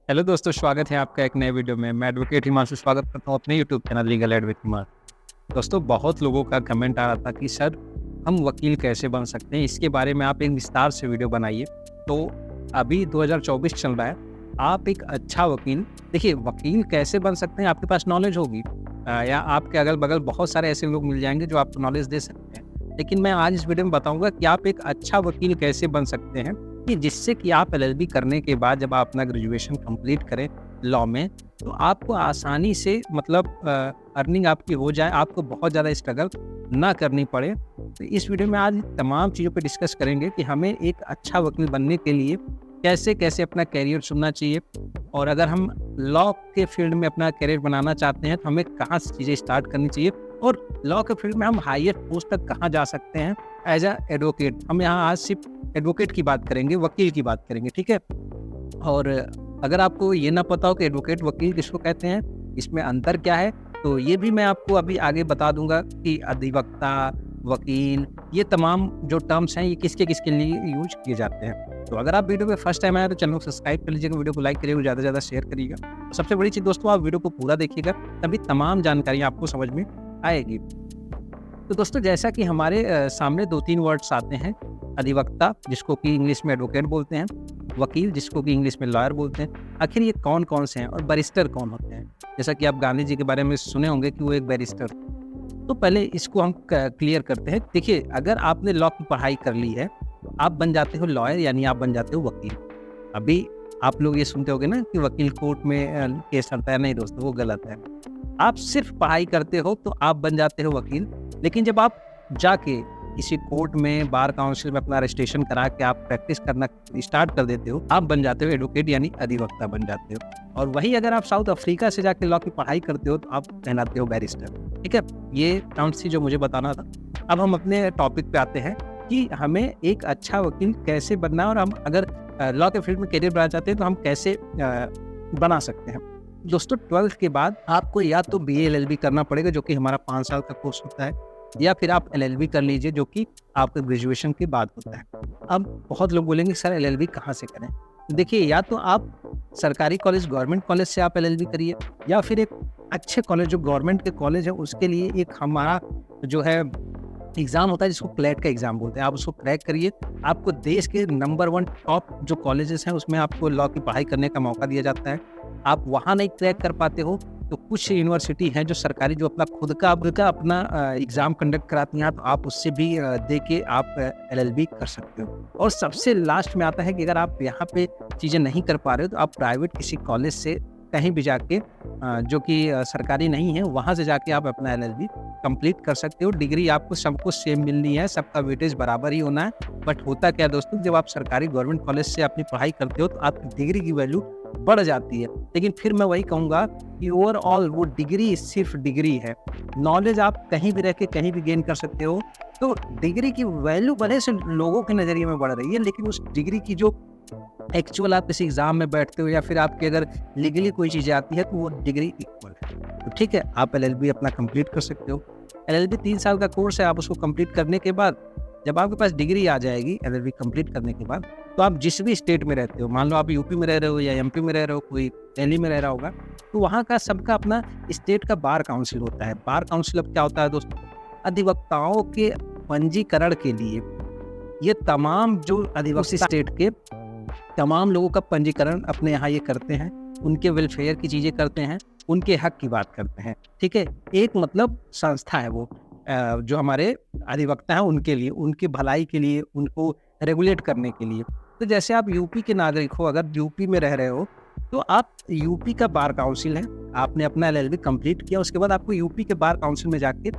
Hello दोस्तों, स्वागत है आपका एक नए वीडियो में। मैं एडवोकेट हिमांशु स्वागत करता हूँ अपने YouTube channel legal aid with Himanshu. दोस्तों, बहुत लोगों का कमेंट आ रहा था कि सर हम वकील कैसे बन सकते हैं, इसके बारे में आप एक विस्तार से वीडियो बनाइए। तो अभी 2024 चल रहा है, आप एक अच्छा वकील देखिए, वकील कैसे बन सकते हैं, आपके पास नॉलेज होगी या आपके अगल बगल बहुत सारे ऐसे लोग मिल जाएंगे जो आपको नॉलेज दे सकते हैं। लेकिन मैं आज इस वीडियो में बताऊंगा कि आप एक अच्छा वकील कैसे बन सकते हैं, कि जिससे कि आप एलएलबी करने के बाद जब आप अपना ग्रेजुएशन कंप्लीट करें लॉ में, तो आपको आसानी से मतलब अर्निंग आपकी हो जाए, आपको बहुत ज़्यादा स्ट्रगल ना करनी पड़े। तो इस वीडियो में आज तमाम चीज़ों पे डिस्कस करेंगे कि हमें एक अच्छा वकील बनने के लिए कैसे-कैसे अपना करियर चुनना चाहिए, और अगर हम लॉ के फील्ड में अपना करियर बनाना चाहते हैं तो हमें कहाँ से चीज़ें स्टार्ट करनी चाहिए, और लॉ के फील्ड में हम हाईएस्ट पोस्ट तक कहाँ जा सकते हैं एज अ एडवोकेट। हम यहाँ आज सिर्फ एडवोकेट की बात करेंगे, वकील की बात करेंगे, ठीक है। और अगर आपको ये ना पता हो कि एडवोकेट वकील किसको कहते हैं, इसमें अंतर क्या है, तो ये भी मैं आपको अभी आगे बता दूंगा कि अधिवक्ता, वकील, ये तमाम जो टर्म्स हैं ये किसके किसके लिए यूज किए जाते हैं। तो अगर आप वीडियो पे फर्स्ट टाइम आए तो चैनल को सब्सक्राइब कर लीजिएगा, वीडियो को लाइक करिएगा, ज़्यादा से ज़्यादा शेयर करिएगा। सबसे बड़ी चीज़ दोस्तों, आप वीडियो को पूरा देखिएगा, तभी तमाम जानकारी आपको समझ में आएगी। तो दोस्तों, जैसा कि हमारे सामने 2-3 वर्ड्स आते हैं, अधिवक्ता जिसको कि इंग्लिश में एडवोकेट बोलते हैं, वकील जिसको कि इंग्लिश में लॉयर बोलते हैं। आखिर ये कौन-कौन से हैं और बैरिस्टर कौन होते हैं? जैसा कि आप गांधी जी के बारे में सुने होंगे कि वो एक बैरिस्टर थे। तो पहले इसको हम क्लियर करते हैं। देखिए, अगर आपने लॉ की पढ़ाई कर ली है, आप बन जाते हो लॉयर, यानी आप बन जाते हो वकील। अभी आप लोग ये सुनते होंगे ना कि वकील कोर्ट में केस लड़ता है। नहीं दोस्तों, वो गलत है। आप सिर्फ पढ़ाई करते हो तो आप बन जाते हो वकील, लेकिन जब आप जाके किसी कोर्ट में, बार काउंसिल में अपना रजिस्ट्रेशन करा के आप प्रैक्टिस करना स्टार्ट कर देते हो, आप बन जाते हो एडवोकेट, यानी अधिवक्ता बन जाते हो। और वही अगर आप साउथ अफ्रीका से जाके लॉ की पढ़ाई करते हो तो आप कहलाते हो बैरिस्टर, ठीक है। ये टर्म्स थी जो मुझे बताना था। अब हम अपने टॉपिक पे आते हैं कि हमें एक अच्छा वकील कैसे बनना है, और हम अगर लॉ के फील्ड में करियर बनाना चाहते हैं तो हम कैसे बना सकते हैं। दोस्तों, 12th के बाद आपको या तो बीए एलएलबी करना पड़ेगा, जो कि हमारा 5 साल का कोर्स होता है, या फिर आप एलएलबी कर लीजिए, जो कि आपके ग्रेजुएशन के बाद होता है। अब बहुत लोग बोलेंगे सर एलएलबी कहाँ से करें? देखिए, या तो आप सरकारी कॉलेज, गवर्नमेंट कॉलेज से आप एलएलबी करिए, या फिर एक अच्छे कॉलेज जो गवर्नमेंट के कॉलेज है उसके लिए एक हमारा जो है एग्ज़ाम होता है जिसको क्लैट का एग्ज़ाम बोलते हैं। आप उसको क्रैक करिए, आपको देश के नंबर 1 टॉप जो कॉलेजेस हैं उसमें आपको लॉ की पढ़ाई करने का मौका दिया जाता है। आप वहाँ नहीं क्रैक कर पाते हो तो कुछ यूनिवर्सिटी हैं जो सरकारी, जो अपना खुद का अपना एग्ज़ाम कंडक्ट कराती हैं, तो आप उससे भी दे के आप एलएलबी कर सकते हो। और सबसे लास्ट में आता है कि अगर आप यहाँ पे चीज़ें नहीं कर पा रहे हो तो आप प्राइवेट किसी कॉलेज से कहीं भी जाके जो कि सरकारी नहीं है, वहाँ से जाके आप अपना एलएलबी कंप्लीट कर सकते हो। डिग्री आपको सबको सेम मिलनी है, सबका वेटेज बराबर ही होना है। बट होता क्या है दोस्तों, जब आप सरकारी गवर्नमेंट कॉलेज से अपनी पढ़ाई करते हो तो आपकी डिग्री की वैल्यू बढ़ जाती है। लेकिन फिर मैं वही कहूँगा कि ओवरऑल वो डिग्री सिर्फ डिग्री है। नॉलेज आप कहीं भी रह के कहीं भी गेन कर सकते हो। तो डिग्री की वैल्यू भले से लोगों के नज़रिए में बढ़ रही है, लेकिन उस डिग्री की जो एक्चुअल आप किसी एग्जाम में बैठते हो या फिर आपके अगर लीगली कोई चीज़ें आती है तो वो डिग्री इक्वल है। तो ठीक है, आप एलएलबी अपना कंप्लीट कर सकते हो। एलएलबी 3 साल का कोर्स है। आप उसको कंप्लीट करने के बाद जब आपके पास डिग्री आ जाएगी एलएलबी कंप्लीट करने के बाद, तो आप जिस भी स्टेट में रहते हो, मान लो आप यूपी में रह रहे हो या एमपी में रह रहे हो, कोई दिल्ली में रह रहा होगा, तो वहाँ का सबका अपना स्टेट का बार काउंसिल होता है। बार काउंसिल अब क्या होता है दोस्तों, अधिवक्ताओं के पंजीकरण के लिए ये तमाम जो अधिवक्ता स्टेट के तमाम लोगों का पंजीकरण अपने यहाँ ये करते हैं, उनके वेलफेयर की चीज़ें करते हैं, उनके हक की बात करते हैं, ठीक है। एक मतलब संस्था है वो, जो हमारे अधिवक्ता हैं उनके लिए, उनकी भलाई के लिए, उनको रेगुलेट करने के लिए। तो जैसे आप यूपी के नागरिक हो, अगर यूपी में रह रहे हो तो आप यूपी का बार काउंसिल है, आपने अपना एलएलबी कंप्लीट किया, उसके बाद आपको यूपी के बार काउंसिल में जाके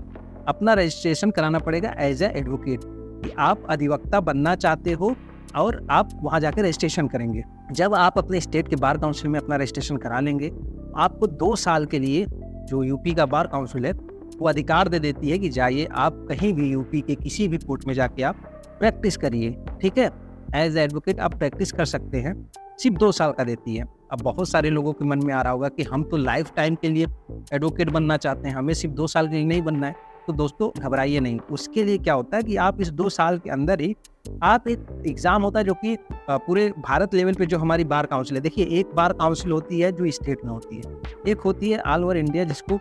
अपना रजिस्ट्रेशन कराना पड़ेगा एज ए एडवोकेट, कि आप अधिवक्ता बनना चाहते हो, और आप वहाँ जाकर रजिस्ट्रेशन करेंगे। जब आप अपने स्टेट के बार काउंसिल में अपना रजिस्ट्रेशन करा लेंगे, आपको 2 साल के लिए जो यूपी का बार काउंसिल है वो अधिकार दे देती है कि जाइए आप कहीं भी यूपी के किसी भी कोर्ट में जाके आप प्रैक्टिस करिए, ठीक है। एज एडवोकेट आप प्रैक्टिस कर सकते हैं, सिर्फ 2 साल का देती है। अब बहुत सारे लोगों के मन में आ रहा होगा कि हम तो लाइफ टाइम के लिए एडवोकेट बनना चाहते हैं, हमें सिर्फ 2 साल के लिए नहीं बनना है। तो दोस्तों घबराइए नहीं। उसके लिए क्या होता है कि आप इस 2 साल के अंदर ही आप एक एग्ज़ाम होता है जो कि पूरे भारत लेवल पे जो हमारी बार काउंसिल है, देखिए एक बार काउंसिल होती है जो स्टेट में होती है, एक होती है ऑल ओवर इंडिया जिसको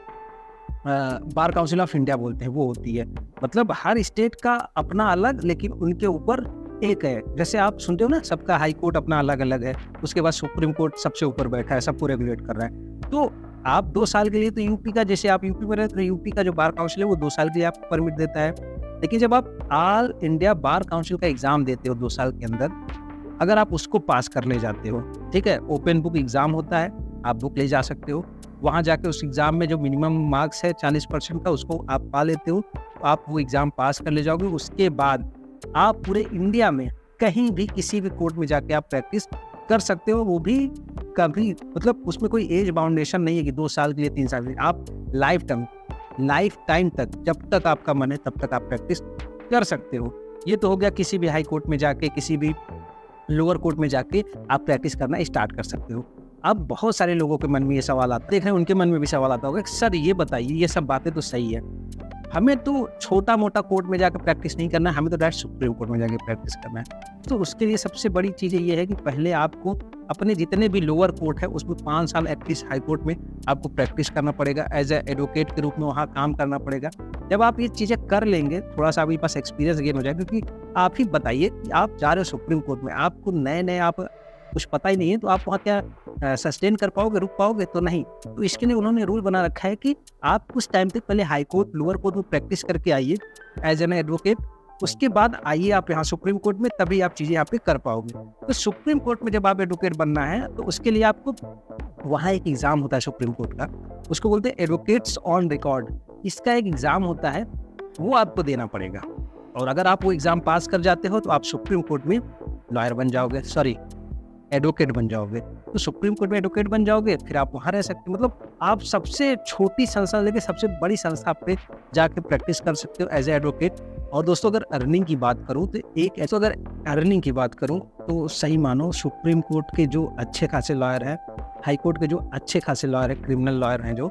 बार काउंसिल ऑफ इंडिया बोलते हैं, वो होती है। मतलब हर स्टेट का अपना अलग, लेकिन उनके ऊपर एक है। जैसे आप सुनते हो ना, सबका हाई कोर्ट अपना अलग-अलग है, उसके बाद सुप्रीम कोर्ट सबसे ऊपर बैठा है, सबको रेगुलेट कर रहा है। तो आप 2 साल के लिए तो यूपी का, जैसे आप यूपी में रहते हो, यूपी का जो बार काउंसिल है वो 2 साल के लिए आपको परमिट देता है। लेकिन जब आप ऑल इंडिया बार काउंसिल का एग्ज़ाम देते हो 2 साल के अंदर, अगर आप उसको पास कर ले जाते हो, ठीक है? ओपन बुक एग्ज़ाम होता है, आप बुक ले जा सकते हो। वहाँ जाके उस एग्ज़ाम में जो मिनिमम मार्क्स है 40% का, उसको आप पा लेते हो, तो आप वो एग्ज़ाम पास कर ले जाओगे। उसके बाद आप पूरे इंडिया में कहीं भी किसी भी कोर्ट में जाके आप प्रैक्टिस कर सकते हो, वो भी कभी, मतलब उसमें कोई एज बाउंडेशन नहीं है कि 2 साल के लिए, 3 साल के लिए, आप लाइफ टाइम तक, जब तक आपका मन है तब तक आप प्रैक्टिस कर सकते हो। ये तो हो गया किसी भी हाई कोर्ट में जाके, किसी भी लोअर कोर्ट में जाके आप प्रैक्टिस करना स्टार्ट कर सकते हो। अब बहुत सारे लोगों के मन में ये सवाल आता है, देख रहे हैं उनके मन में भी सवाल आता होगा, सर ये बताइए, ये सब बातें तो सही है, हमें तो छोटा-मोटा कोर्ट में जाकर प्रैक्टिस नहीं करना है, हमें तो डायरेक्ट सुप्रीम कोर्ट में जाके प्रैक्टिस करना है। तो उसके लिए सबसे बड़ी चीज़ ये है कि पहले आपको अपने जितने भी लोअर कोर्ट है उसमें 5 साल एटलीस्ट हाई कोर्ट में आपको प्रैक्टिस करना पड़ेगा, एज़ ए एडवोकेट के रूप में वहाँ काम करना पड़ेगा। जब आप ये चीज़ें कर लेंगे, थोड़ा-सा आपके पास एक्सपीरियंस गेन हो जाएगा, क्योंकि आप ही बताइए कि आप जा रहे हो सुप्रीम कोर्ट में, आपको नए-नए, आप कुछ पता ही नहीं है, तो आप वहाँ क्या सस्टेन कर पाओगे, रुक पाओगे? तो नहीं। तो इसके लिए उन्होंने रूल बना रखा है कि आप कुछ टाइम तक पहले हाई कोर्ट, लोअर कोर्ट में प्रैक्टिस करके आइए एज़ एन एडवोकेट, उसके बाद आइए आप यहाँ सुप्रीम कोर्ट में, तभी आप चीज़ें यहाँ पे कर पाओगे। तो सुप्रीम कोर्ट में जब आप एडवोकेट बनना है, तो उसके लिए आपको वहाँ एक एग्ज़ाम होता है सुप्रीम कोर्ट का, उसको बोलते हैं एडवोकेट्स ऑन रिकॉर्ड। इसका एक एग्ज़ाम होता है, वो आपको देना पड़ेगा, और अगर आप वो एग्ज़ाम पास कर जाते हो तो आप सुप्रीम कोर्ट में लॉयर बन जाओगे, एडवोकेट बन जाओगे। तो सुप्रीम कोर्ट में एडवोकेट बन जाओगे, फिर आप वहाँ रह सकते हो। मतलब आप सबसे छोटी संस्था लेके सबसे बड़ी संस्था पे जाके प्रैक्टिस कर सकते हो एज ए एडवोकेट। और दोस्तों, अगर अर्निंग की बात करूँ तो सही मानो, सुप्रीम कोर्ट के जो अच्छे खासे लॉयर हैं, हाई कोर्ट के जो अच्छे खासे लॉयर हैं, क्रिमिनल लॉयर हैं जो,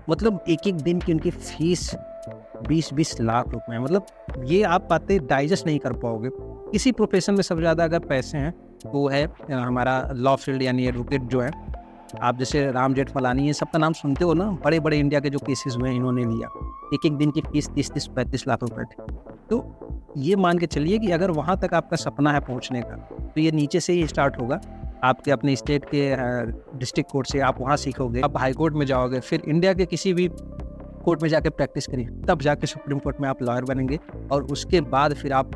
मतलब एक-एक दिन की उनकी फीस 20-20 लाख रुपए है। मतलब ये आप बातें डाइजेस्ट नहीं कर पाओगे। किसी प्रोफेशन में सबसे ज़्यादा अगर पैसे हैं, वो है हमारा लॉ फील्ड, यानी एडवोकेट जो है। आप जैसे राम जेठमलानी, ये सबका नाम सुनते हो ना, बड़े-बड़े इंडिया के जो केसेस हुए हैं, इन्होंने लिया। एक-एक दिन की फीस 30-30, 35 लाख रुपए थी। तो ये मान के चलिए कि अगर वहाँ तक आपका सपना है पहुँचने का, तो ये नीचे से ही स्टार्ट होगा। आपके अपने स्टेट के डिस्ट्रिक्ट कोर्ट से आप वहाँ सीखोगे, आप हाई कोर्ट में जाओगे, फिर इंडिया के किसी भी कोर्ट में जाके प्रैक्टिस करिए, तब जाके सुप्रीम कोर्ट में आप लॉयर बनेंगे। और उसके बाद फिर आप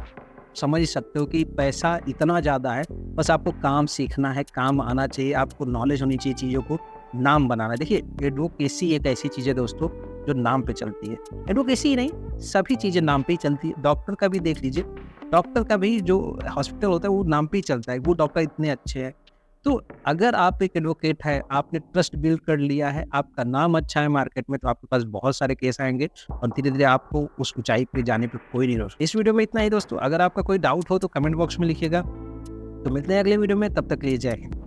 समझ ही सकते हो कि पैसा इतना ज़्यादा है, बस आपको काम सीखना है, काम आना चाहिए, आपको नॉलेज होनी चाहिए चीज़ों को, नाम बनाना है। देखिए, एडवोकेसी एक ऐसी चीज़ है दोस्तों जो नाम पे चलती है। एडवोकेसी ही नहीं, सभी चीज़ें नाम पे ही चलती है। डॉक्टर का भी देख लीजिए, डॉक्टर का भी जो हॉस्पिटल होता है वो नाम पे ही चलता है, वो डॉक्टर इतने अच्छे हैं। तो अगर आप एक एडवोकेट है, आपने ट्रस्ट बिल्ड कर लिया है, आपका नाम अच्छा है मार्केट में, तो आपके पास बहुत सारे केस आएँगे और धीरे-धीरे आपको उस ऊँचाई पे जाने पे कोई नहीं रोक। इस वीडियो में इतना ही दोस्तों। अगर आपका कोई डाउट हो तो कमेंट बॉक्स में लिखिएगा। तो मिलते हैं अगले वीडियो में, तब तक के लिए जय हिंद।